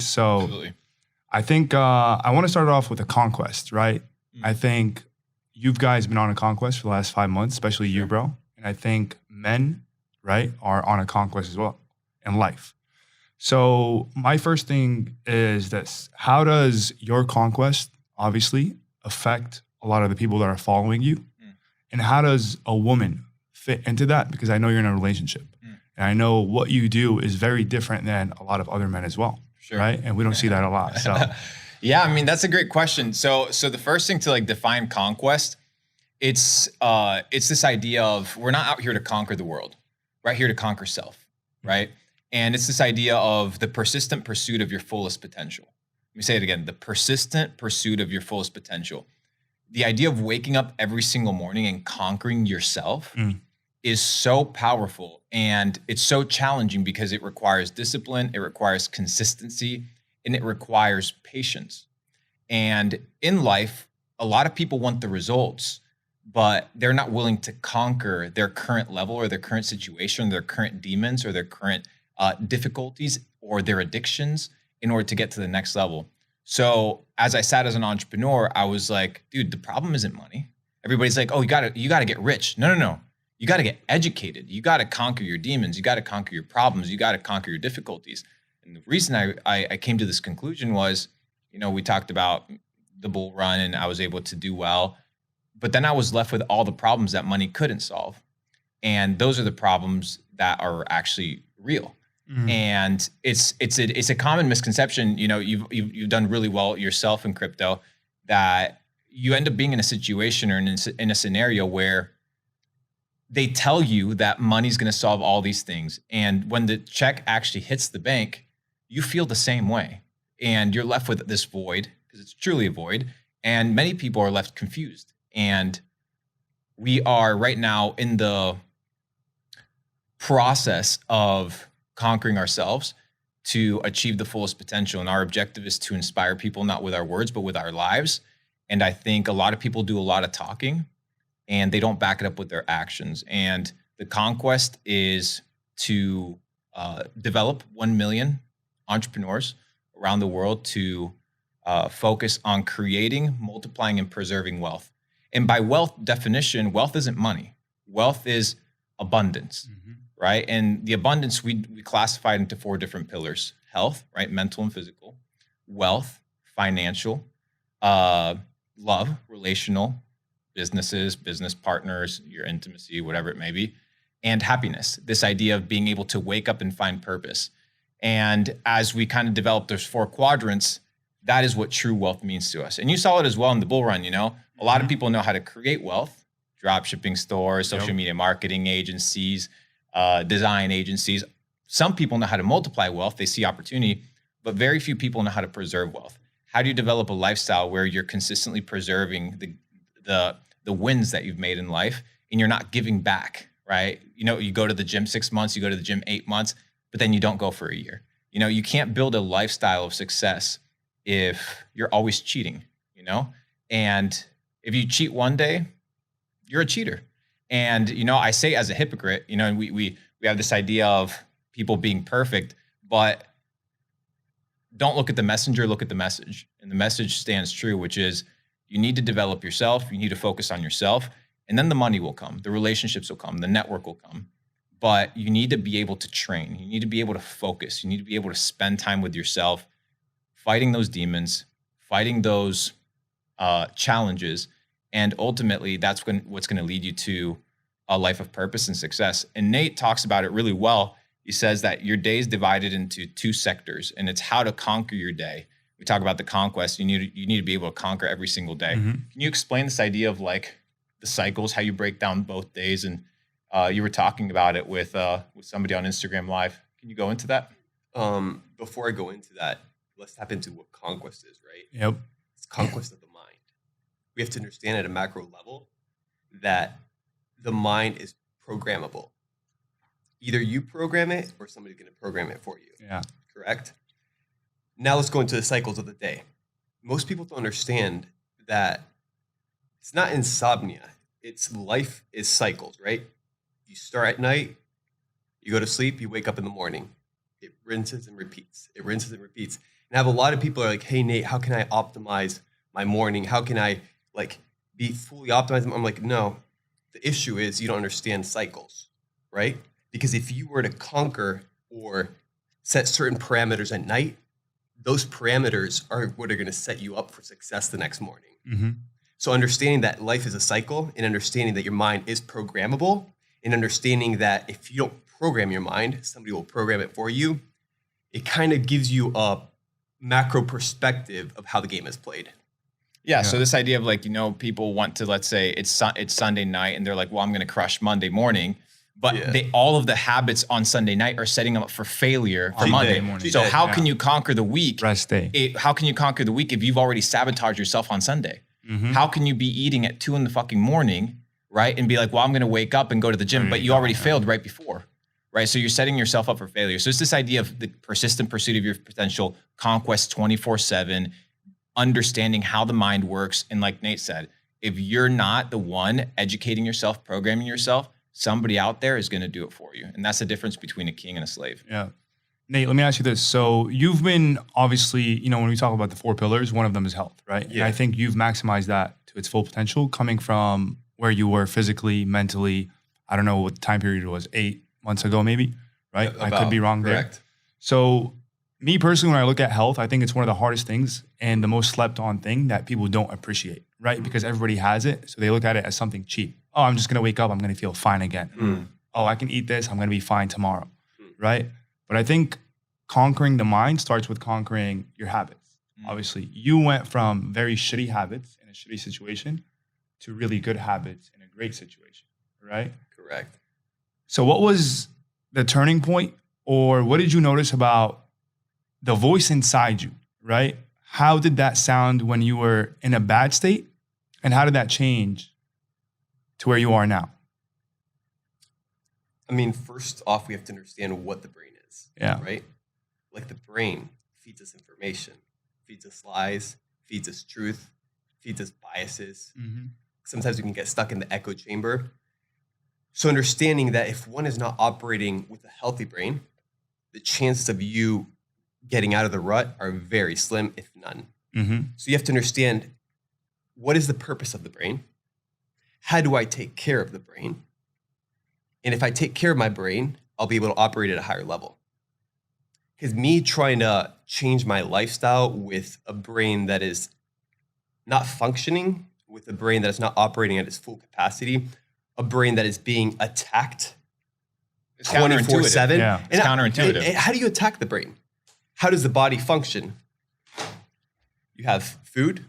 So Absolutely. I think I want to start off with a conquest, right? I think you guys been on a conquest for the last 5 months, especially you, Sure. bro. And I think men, right, are on a conquest as well in life. So my first thing is this: how does your conquest obviously affect a lot of the people that are following you, Mm. and how does a woman fit into that? Because I know you're in a relationship, and I know what you do is very different than a lot of other men as well, Sure. right? And we don't see that a lot. So Yeah, I mean, that's a great question. So the first thing to like define conquest, it's this idea of we're not out here to conquer the world. We're out here to conquer self, right? And it's this idea of the persistent pursuit of your fullest potential. Let me say it again, the persistent pursuit of your fullest potential. The idea of waking up every single morning and conquering yourself Mm. is so powerful, and it's so challenging because it requires discipline, it requires consistency, and it requires patience. And in life, a lot of people want the results, but they're not willing to conquer their current level or their current situation, their current demons or their current difficulties or their addictions in order to get to the next level. So as I sat as an entrepreneur, I was like, dude, the problem isn't money. Everybody's like, oh, you gotta get rich. No, no, no. You gotta get educated. You gotta conquer your demons. You gotta conquer your problems. You gotta conquer your difficulties. And the reason I came to this conclusion was, we talked about the bull run and I was able to do well, but then I was left with all the problems that money couldn't solve. And those are the problems that are actually real. Mm. And it's a common misconception. You've done really well yourself in crypto, that you end up being in a situation or in a scenario where they tell you that money's going to solve all these things, and when the check actually hits the bank, you feel the same way, and you're left with this void, because it's truly a void, and many people are left confused. And we are right now in the process of conquering ourselves to achieve the fullest potential. And our objective is to inspire people, not with our words, but with our lives. And I think a lot of people do a lot of talking and they don't back it up with their actions. And the conquest is to develop 1 million entrepreneurs around the world to focus on creating, multiplying, and preserving wealth. And by wealth definition, wealth isn't money. Wealth is abundance. Mhm. Right? And the abundance we classified into 4 different pillars: health, right? Mental and physical; wealth, financial; love, relational, businesses, business partners, your intimacy, whatever it may be; and happiness. This idea of being able to wake up and find purpose. And as we kind of develop those 4 quadrants, that is what true wealth means to us. And you saw it as well in the bull run. A lot of people know how to create wealth: drop shipping stores, social media marketing agencies, design agencies. Some people know how to multiply wealth. They see opportunity, but very few people know how to preserve wealth. How do you develop a lifestyle where you're consistently preserving the wins that you've made in life and you're not giving back, right? You go to the gym 6 months, you go to the gym 8 months, but then you don't go for a year. You can't build a lifestyle of success if you're always cheating, and if you cheat one day, you're a cheater. And, I say as a hypocrite, we have this idea of people being perfect, but don't look at the messenger, look at the message. And the message stands true, which is you need to develop yourself. You need to focus on yourself, and then the money will come. The relationships will come. The network will come. But you need to be able to train. You need to be able to focus. You need to be able to spend time with yourself, fighting those demons, fighting those challenges. And ultimately, that's what's going to lead you to a life of purpose and success. And Nate talks about it really well. He says that your day is divided into 2 sectors, and it's how to conquer your day. We talk about the conquest. You need to be able to conquer every single day. Mhm. Can you explain this idea of like the cycles, how you break down both days? And you were talking about it with somebody on Instagram Live. Can you go into that? Before I go into that, let's tap into what conquest is, right? Yep. It's conquest of the mind. We have to understand at a macro level that the mind is programmable. Either you program it or somebody's going to program it for you. Yeah. Correct? Now let's go into the cycles of the day. Most people don't understand that it's not insomnia. It's life is cycles, right? You start at night, you go to sleep, you wake up in the morning. It rinses and repeats. It rinses and repeats. And I have a lot of people are like, hey, Nate, how can I optimize my morning? How can I like be fully optimized? I'm like, no, the issue is you don't understand cycles, right? Because if you were to conquer or set certain parameters at night, those parameters are what are going to set you up for success the next morning. Mm-hmm. So understanding that life is a cycle and understanding that your mind is programmable and understanding that if you don't program your mind, somebody will program it for you. It kind of gives you a macro perspective of how the game is played. Yeah. So this idea of like, people want to, let's say it's Sunday night and they're like, well, I'm going to crush Monday morning. But all of the habits on Sunday night are setting them up for failure for Monday morning. So how can you conquer the week? Rest day. How can you conquer the week if you've already sabotaged yourself on Sunday? Mm-hmm. How can you be eating at 2 a.m, right? And be like, well, I'm going to wake up and go to the gym, but you already failed right before, right? So you're setting yourself up for failure. So it's this idea of the persistent pursuit of your potential, conquest 24/7, understanding how the mind works. And like Nate said, if you're not the one educating yourself, programming yourself, somebody out there is going to do it for you. And that's the difference between a king and a slave. Yeah. Nate, let me ask you this. So you've been obviously, when we talk about the 4 pillars, one of them is health, right? Yeah. And I think you've maximized that to its full potential coming from where you were physically, mentally. I don't know what the time period was, 8 months ago, maybe, right? I could be wrong correct. there. So me personally, when I look at health, I think it's one of the hardest things and the most slept on thing that people don't appreciate, right? Because everybody has it. So they look at it as something cheap. Oh, I'm just going to wake up. I'm going to feel fine again. Oh, I can eat this. I'm going to be fine tomorrow, right? But I think conquering the mind starts with conquering your habits. Obviously, you went from very shitty habits in a shitty situation to really good habits in a great situation, right? Correct. So what was the turning point, or what did you notice about the voice inside you, right? How did that sound when you were in a bad state, and how did that change to where you are now? I mean, first off, we have to understand what the brain is. Yeah. Right? Like the brain feeds us information, feeds us lies, feeds us truth, feeds us biases. Mm-hmm. Sometimes we can get stuck in the echo chamber. So understanding that if one is not operating with a healthy brain, the chances of you getting out of the rut are very slim, if none. Mm-hmm. So you have to understand, what is the purpose of the brain? How do I take care of the brain? And if I take care of my brain, I'll be able to operate at a higher level. Because me trying to change my lifestyle with a brain that is not functioning, with a brain that is not operating at its full capacity, a brain that is being attacked 24/7. Yeah. It's counterintuitive. How do you attack the brain? How does the body function? You have food,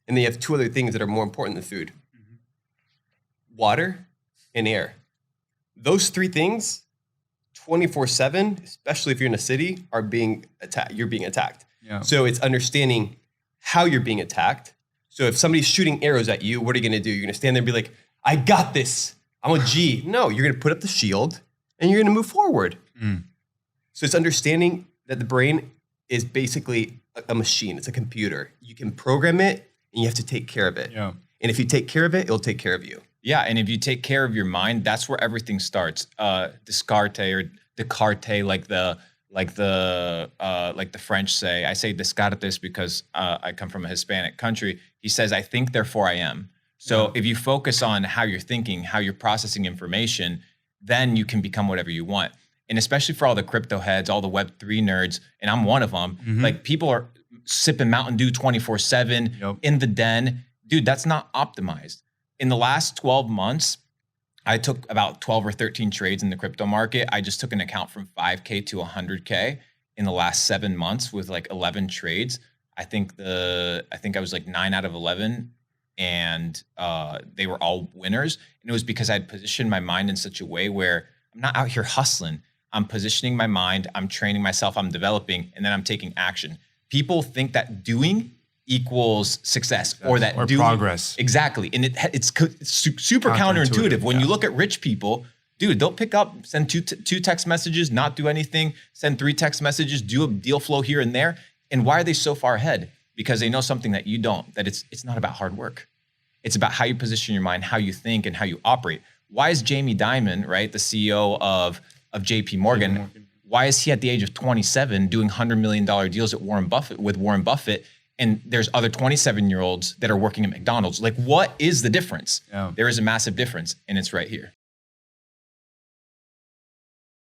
and then you have 2 other things that are more important than food. Water and air. Those 3 things, 24/7, especially if you're in a city, are being attacked. You're being attacked. Yeah. So it's understanding how you're being attacked. So if somebody's shooting arrows at you, what are you going to do? You're going to stand there and be like, I got this. I'm a G. No, you're going to put up the shield and you're going to move forward. So it's understanding that the brain is basically a machine. It's a computer. You can program it and you have to take care of it. Yeah. And if you take care of it, it'll take care of you. Yeah, and if you take care of your mind, that's where everything starts. Descartes or Descartes, like the French say. I say Descartes because I come from a Hispanic country. He says, "I think, therefore I am." So if you focus on how you're thinking, how you're processing information, then you can become whatever you want. And especially for all the crypto heads, all the Web3 nerds, and I'm one of them. Like people are sipping Mountain Dew 24/7 in the den. Dude, that's not optimized. In the last 12 months, I took about 12 or 13 trades in the crypto market. I just took an account from 5K to 100K in the last 7 months with like 11 trades. I think I was like 9 out of 11, and they were all winners. And it was because I had positioned my mind in such a way where I'm not out here hustling. I'm positioning my mind, I'm training myself, I'm developing, and then I'm taking action. People think that doing equals success or that doing progress. Exactly. And it's super counterintuitive. When you look at rich people, dude, they'll pick up, send two text messages, not do anything, send 3 text messages, do a deal flow here and there. And why are they so far ahead? Because they know something that you don't, that it's not about hard work. It's about how you position your mind, how you think, and how you operate. Why is Jamie Dimon, right, the CEO of JP Morgan, Why is he at the age of 27 doing $100 million deals with Warren Buffett, and there's other 27-year-olds that are working at McDonald's? Like, what is the difference? Yeah. There is a massive difference, and it's right here.